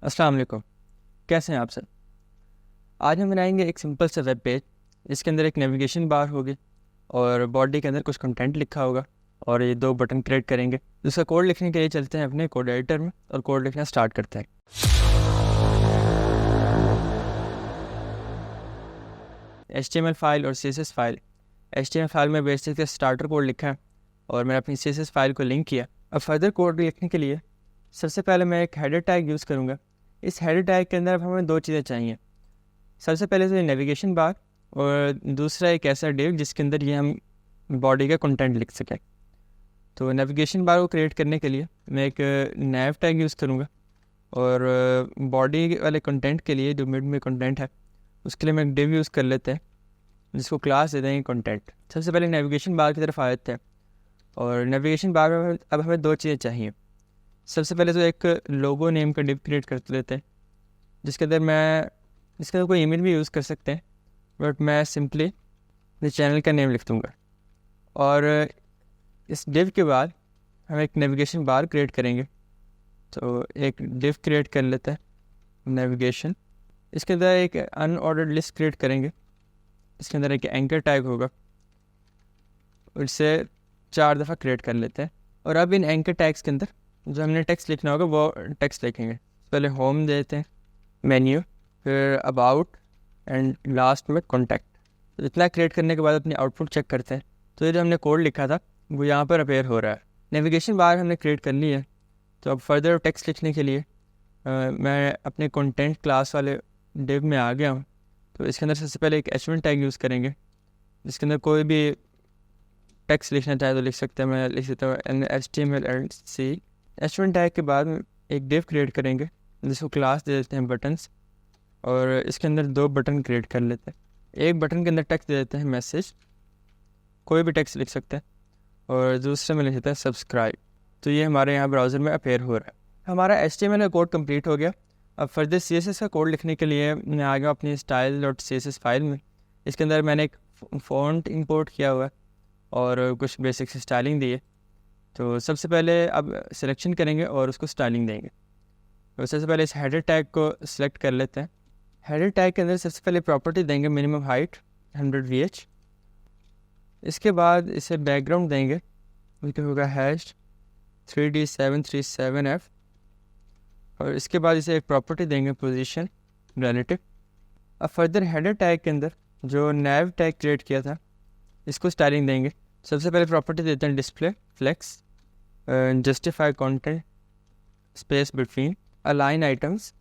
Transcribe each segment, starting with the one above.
अस्सलाम वालेकुम। कैसे हैं आप सर? आज हम बनाएंगे एक सिंपल सा वेब पेज। इसके अंदर एक नेविगेशन बार होगी और बॉडी के अंदर कुछ कंटेंट लिखा होगा और ये दो बटन क्रिएट करेंगे। इसका कोड लिखने के लिए चलते हैं अपने कोड एडिटर में और कोड लिखना स्टार्ट करते हैं। HTML फाइल और CSS फाइल। HTML फाइल में बेसिक स्टार्टर कोड लिखा है और मैंने अपनी CSS फाइल को लिंक किया। अब फर्दर कोड लिखने के लिए सबसे पहले मैं एक हेडर टैग यूज़ करूँगा। इस हेडर टैग के अंदर अब हमें दो चीज़ें चाहिए। सबसे पहले तो नेविगेशन बार और दूसरा एक ऐसा डिव जिसके अंदर ये हम बॉडी का कंटेंट लिख सकें। तो नेविगेशन बार को क्रिएट करने के लिए मैं एक नैव टैग यूज़ करूँगा और बॉडी वाले कंटेंट के लिए जो मिड में कंटेंट है उसके लिए मैं एक डिव यूज़ कर लेते हैं जिसको क्लास दे देंगे कंटेंट। सबसे पहले नेविगेशन बार की तरफ आ जाते हैं और नेविगेशन बार में अब हमें दो चीज़ें चाहिए। सबसे पहले तो एक लोगो नेम का डिव क्रिएट कर लेते हैं जिसके अंदर कोई इमेज भी यूज़ कर सकते हैं, बट मैं सिंपली अपने चैनल का नेम लिख दूँगा। और इस डिव के बाद हम एक नेविगेशन बार क्रिएट करेंगे। तो एक डिव क्रिएट कर लेते हैं नेविगेशन। इसके अंदर एक अनऑर्डर्ड लिस्ट क्रिएट करेंगे। इसके अंदर एक एंकर टैग होगा, उससे 4 दफ़ा क्रिएट कर लेते हैं। और अब इन एंकर टैग्स के अंदर जो हमने टेक्स्ट लिखना होगा वो टेक्स्ट लिखेंगे। पहले होम देते हैं, मेन्यू, फिर अबाउट एंड लास्ट में कॉन्टैक्ट। तो इतना क्रिएट करने के बाद अपनी आउटपुट चेक करते हैं। तो ये जो हमने कोड लिखा था वो यहाँ पर अपेयर हो रहा है। नेविगेशन बार हमने क्रिएट कर ली है। तो अब फर्दर टेक्स्ट लिखने के लिए मैं अपने कंटेंट क्लास वाले डिव में आ गया हूँ। तो इसके अंदर सबसे पहले एक h1 टैग यूज़ करेंगे जिसके अंदर कोई भी टेक्स्ट लिखना चाहे तो लिख सकते हैं। मैं लिख सकता हूँ HTML h1 टैग के बाद एक डिव क्रिएट करेंगे जिसको क्लास दे देते हैं बटन्स और इसके अंदर दो बटन क्रिएट कर लेते हैं। एक बटन के अंदर टेक्स्ट दे देते हैं मैसेज, कोई भी टेक्स्ट लिख सकते हैं, और दूसरे में लिख देते हैं सब्सक्राइब। तो ये हमारे यहाँ ब्राउज़र में अपेयर हो रहा है। हमारा HTML का कोड कंप्लीट हो गया। अब फर्दर CSS का कोड लिखने के लिए मैं आ गया अपनी style.css फाइल में। इसके अंदर मैंने एक फ़ॉन्ट इंपोर्ट किया हुआ है और कुछ बेसिक स्टाइलिंग दी है। तो सबसे पहले अब सिलेक्शन करेंगे और उसको स्टाइलिंग देंगे। तो सबसे पहले इस हेडर टैग को सिलेक्ट कर लेते हैं। हेडर टैग के अंदर सबसे पहले प्रॉपर्टी देंगे मिनिमम हाइट 100 VH। इसके बाद इसे बैकग्राउंड देंगे, उसके होगा #3D737F। और इसके बाद इसे एक प्रॉपर्टी देंगे पोजीशन रिलेटिव। अब फर्दर हेडर टैग के अंदर जो नैव टैग क्रिएट किया था इसको स्टाइलिंग देंगे। सबसे पहले प्रॉपर्टी देते हैं display flex, justify content, space between, align items,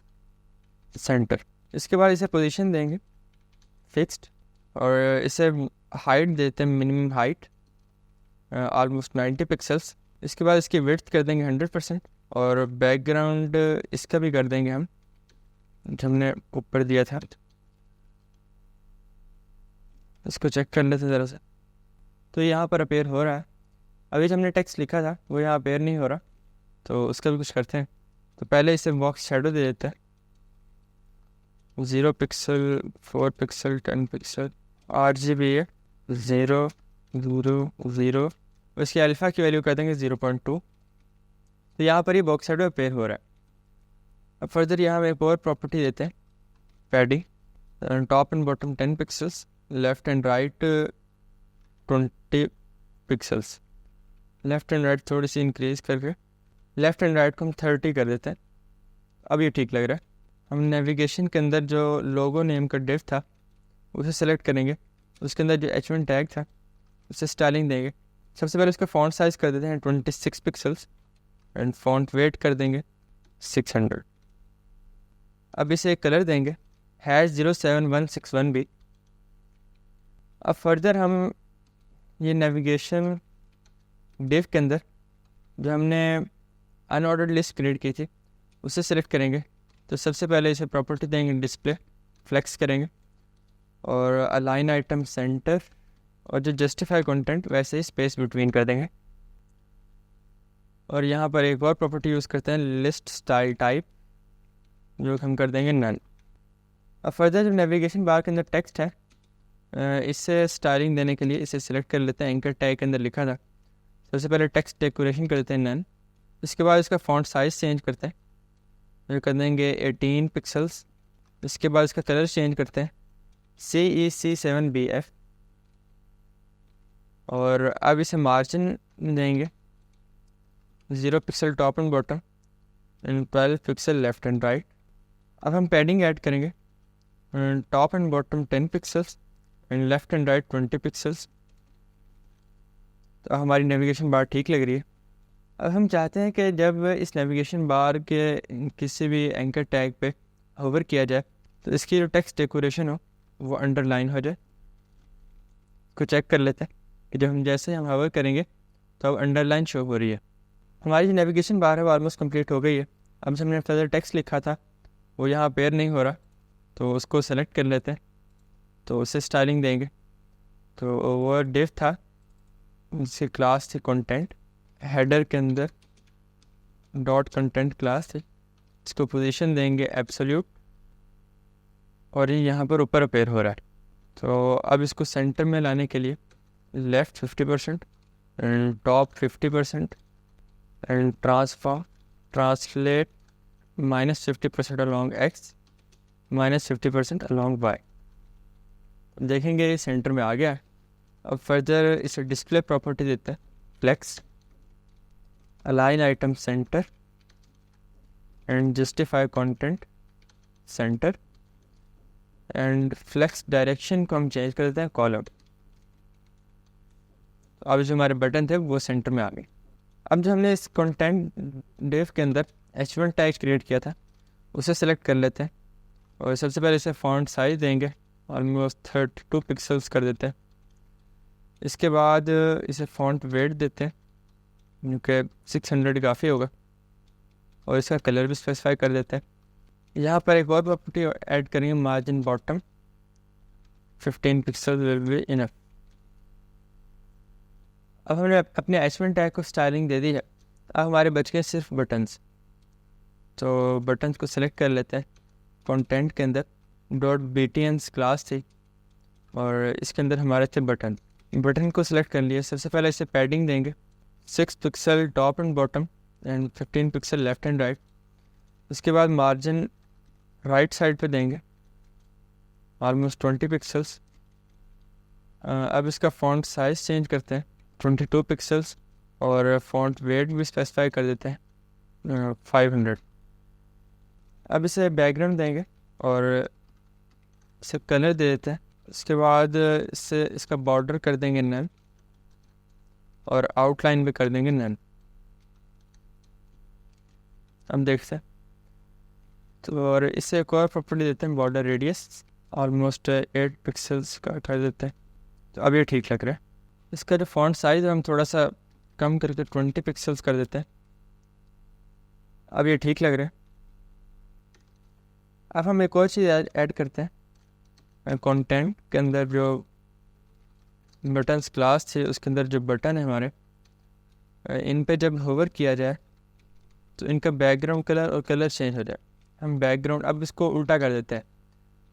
center. इसके बाद इसे पोजीशन देंगे फिक्स्ड और इसे हाइट देते हैं मिनिमम हाइट ऑलमोस्ट 90 पिक्सल्स। इसके बाद इसकी विड्थ कर देंगे 100% और बैकग्राउंड इसका भी कर देंगे हम जो हमने ऊपर दिया था। इसको चेक कर लेते ज़रा से। तो यहाँ पर अपेयर हो रहा है। अभी जो हमने टेक्स्ट लिखा था वो यहाँ अपेयर नहीं हो रहा, तो उसका भी कुछ करते हैं। तो पहले इसे बॉक्स शेडो दे देते हैं 0 पिक्सल, 4 पिक्सल, 10 पिक्सल। RGB है 0 0 0। उसकी अल्फ़ा की वैल्यू कर देंगे 0.2। तो यहाँ पर ही बॉक्स शेडो अपेयर हो रहा है। अब फर्दर यहाँ एक और प्रॉपर्टी देते हैं padding, top and bottom 10 pixels, left and right 20 pixels. Left and right थोड़ी सी इंक्रीज़ करके लेफ़्ट एंड राइट को हम 30 कर देते हैं। अब ये ठीक लग रहा है। हम नेविगेशन के अंदर जो लोगो नेम का डिव था उसे सेलेक्ट करेंगे। उसके अंदर जो h1 टैग था उसे स्टाइलिंग देंगे। सबसे पहले उसका फ़ॉन्ट साइज़ कर देते हैं 26 पिक्सल्स एंड फ़ॉन्ट वेट कर देंगे 600। अब इसे एक कलर देंगे #07161B। अब फर्दर हम ये नेविगेशन डिव के अंदर जो हमने अनऑर्डर्ड लिस्ट क्रिएट की थी उसे सेलेक्ट करेंगे। तो सबसे पहले इसे प्रॉपर्टी देंगे डिस्प्ले फ्लेक्स करेंगे और अलाइन आइटम सेंटर, और जो जस्टिफाई कंटेंट वैसे ही स्पेस बिटवीन कर देंगे। और यहाँ पर एक और प्रॉपर्टी यूज़ करते हैं लिस्ट स्टाइल टाइप, जो हम कर देंगे नन। अब फर्दर जो नेविगेशन बार के अंदर टेक्स्ट है इससे स्टाइलिंग देने के लिए इसे सिलेक्ट कर लेते हैं। एंकर टैग के अंदर लिखा था, सबसे पहले टेक्स्ट डेकोरेशन करते हैं नन। इसके बाद इसका फ़ॉन्ट साइज़ चेंज करते हैं ये कर देंगे 18 पिक्सल्स। इसके बाद इसका कलर चेंज करते हैं CEC7BF, और अब इसे मार्जिन देंगे 0 pixel top and bottom and 12 pixel left and right. अब हम पैडिंग ऐड करेंगे, top and bottom 10 pixels and left and right 20 pixels. तो हमारी नेविगेशन बार ठीक लग रही है। अब हम चाहते हैं कि जब इस नेविगेशन बार के किसी भी एंकर टैग पे होवर किया जाए तो इसकी जो टेक्स्ट डेकोरेशन हो वो अंडरलाइन हो जाए। को चेक कर लेते हैं कि जब हम जैसे हम होवर करेंगे तो अब अंडरलाइन शो हो रही है। हमारी जो नेविगेशन बार है वो ऑलमोस्ट कंप्लीट हो गई है। अब जो हमने फर्दर टेक्स्ट लिखा था वो यहाँ अपेयर नहीं हो रहा, तो उसको सेलेक्ट कर लेते हैं, तो उसे स्टाइलिंग देंगे। तो वो डिव था, उसकी क्लास थी कंटेंट, हेडर के अंदर डॉट कंटेंट क्लास थी, इसको पोजीशन देंगे एब्सोल्यूट, और ये यहाँ पर ऊपर अपेयर हो रहा है। तो अब इसको सेंटर में लाने के लिए left 50% and top 50% and translate -50% along x, -50% along y। देखेंगे ये सेंटर में आ गया है। अब फर्दर इसे डिस्प्ले प्रॉपर्टी देते हैं, flex align item center and justify content center, and flex direction को हम चेंज कर देते हैं कॉलम। तो अब जो हमारे बटन थे वो सेंटर में आ गए। अब जो हमने इस कंटेंट डिव के अंदर H1 टैग क्रिएट किया था उसे सेलेक्ट कर लेते हैं, और सबसे पहले इसे फॉन्ट साइज देंगे, ऑलमोस्ट 32 पिक्सल्स कर देते हैं। इसके बाद इसे फॉन्ट वेट देते हैं, क्योंकि 600 काफ़ी होगा, और इसका कलर भी स्पेसिफाई कर देते हैं। यहाँ पर एक और प्रॉपर्टी ऐड करेंगे, margin bottom 15 pixel will be enough. अब हमने अपने H1 टैग को स्टाइलिंग दे दी है। अब हमारे बच गए सिर्फ बटन्स, तो बटन्स को सेलेक्ट कर लेते हैं। कंटेंट के अंदर .btns क्लास थी और इसके अंदर हमारे थे बटन को सिलेक्ट कर लिए। सबसे पहले इसे पैडिंग देंगे 6 pixel top and bottom and 15 pixel left and right. उसके बाद मार्जिन राइट साइड पे देंगे ऑलमोस्ट 20 पिक्सल्स। अब इसका फ़ॉन्ट साइज़ चेंज करते हैं 22 पिक्सल्स, और फ़ॉन्ट वेट भी स्पेसिफाई कर देते हैं 500। अब इसे बैकग्राउंड देंगे और इसे कलर दे देते हैं। उसके बाद इसका बॉर्डर कर देंगे नन, और आउटलाइन भी कर देंगे नन। हम देखते हैं तो, और इससे एक और प्रॉपर्टी देते हैं बॉर्डर रेडियस, ऑलमोस्ट 8 पिक्सल्स का कर देते हैं। तो अब ये ठीक लग रहा है। इसका जो फॉन्ट साइज़ हम थोड़ा सा कम करके 20 पिक्सल्स कर देते हैं। अब ये ठीक लग रहा है। अब हम एक और चीज़ ऐड करते हैं, कंटेंट के अंदर जो बटन्स क्लास थे उसके अंदर जो बटन है हमारे, इन पे जब होवर किया जाए तो इनका बैकग्राउंड कलर और कलर चेंज हो जाए। हम बैकग्राउंड अब इसको उल्टा कर देते हैं।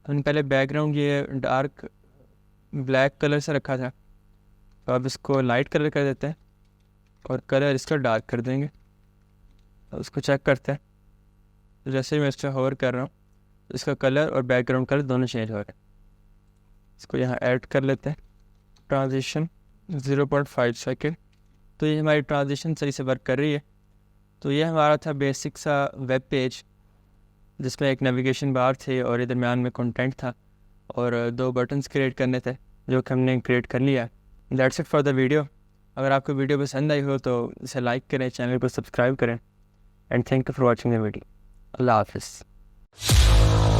हमने पहले बैकग्राउंड ये डार्क ब्लैक कलर से रखा था, तो अब इसको लाइट कलर कर देते हैं और कलर इसका डार्क कर देंगे। अब उसको चेक करते हैं, तो जैसे ही मैं इस पर होवर कर रहा हूँ तो इसका कलर और बैकग्राउंड कलर दोनों चेंज हो रहे हैं। इसको यहाँ ऐड कर लेते हैं, ट्रांजिशन 0.5 सेकेंड। तो ये हमारी ट्रांजिशन सही से वर्क कर रही है। तो ये हमारा था बेसिक सा वेब पेज, जिसमें एक नेविगेशन बार थे और दरमियान में कंटेंट था और 2 बटन्स क्रिएट करने थे, जो कि हमने क्रिएट कर लिया। That's it for the video. अगर आपको वीडियो पसंद आई हो तो इसे लाइक करें, चैनल को सब्सक्राइब करें, and thank you for watching the video. अल्लाह हाफिज़।